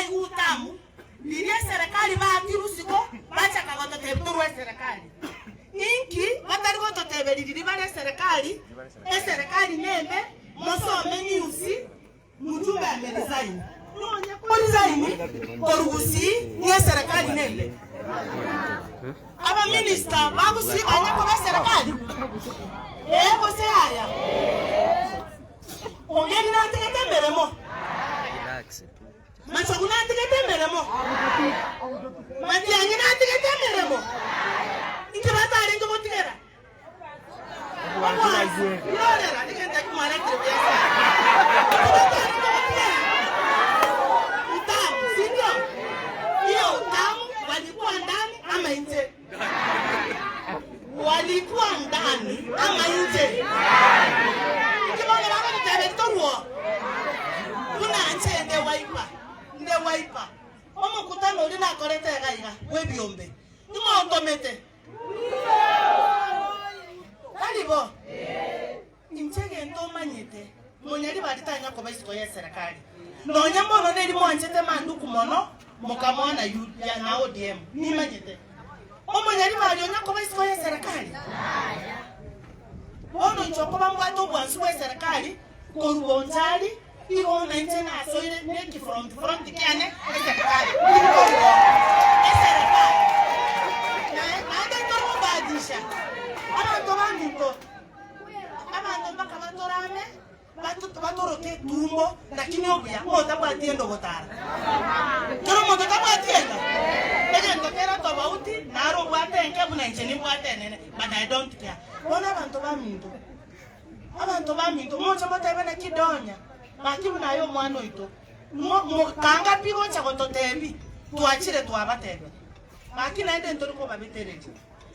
chai utamu lilia serikali ba kirusiko bacha kagoto tebuturwe serikali inki batari goto tebeliri bare serikali serikali nembe mosome niusi mujumbe ameresign nonya ko resign korugusi ni serikali nembe aba minister bagusi anyako ba serikali bose haya ongeni na teketemberemo Masoguna teketemberemo Matiangi na teketemberemo Ikibata arengo botigera Lorera nikenda kumara kibiasa Utamu sindio hiyo utamu walikuwa ndani ama nje walikuwa ndani ama nje Kibona baba nitebetoruo kuna nje nde waipa omo kutano uri nakorete gaiga we biombe nimo automate kalibo inchege ndo manyete monyari baritanya ko baisiko ya serikali no nyambono neri mwanchete manduku mono mukamona ya na ODM ni manyete omonyari barionya ko baisiko ya serikali ono choko bamwato bwansu wa serikali ko rubonjari Iwo na nje na so ile neki front kiane serikali. Serikali. Na ndio to badisha. Ana to bandito. Ama ndo baka batorame, batoroke tumbo lakini obuya mota batiendo gotara. Kero mota tabatienda. Ege ndo kera to bauti na ro bwatenge buna nje ni bwatenene but I don't care. Bona abantu baminto moja bota bana kidonya. Makibu na yo mwana ito. Kanga pigo cha gototebi. Tuachire tuabatebe. Makina ende ntoriko babitereje.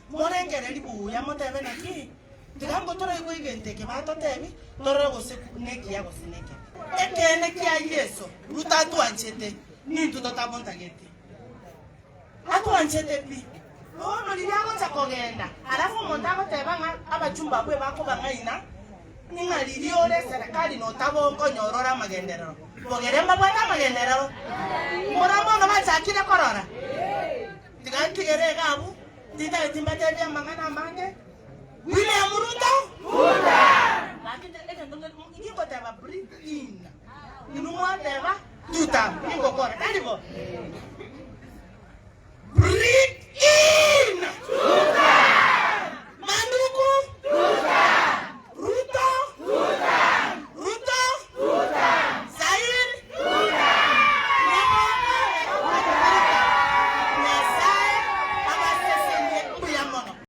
Morengere libu ya motebe na ki. Tigango toro iko igenteke batotebi. Toro go se neki ya go sineke. Ekene ki ayeso. Rutatu anchete. Ni tutotabonta gete. Atu anchete pi. Ono liliago cha kogenda. Alafu montago tebanga abachumba bwe bako bangaina. Ninga liliole serikali no tabongo nyorora magenderero. Bogeremba bwana magenderero. Moramo no bachakira korora. Tiganti gere gabu. Tita timbate bya mangana mange. William Ruto. Lakini ngingo teba breathe in. Inumwa teba tuta. Ingo kora. Kalibo. Breathe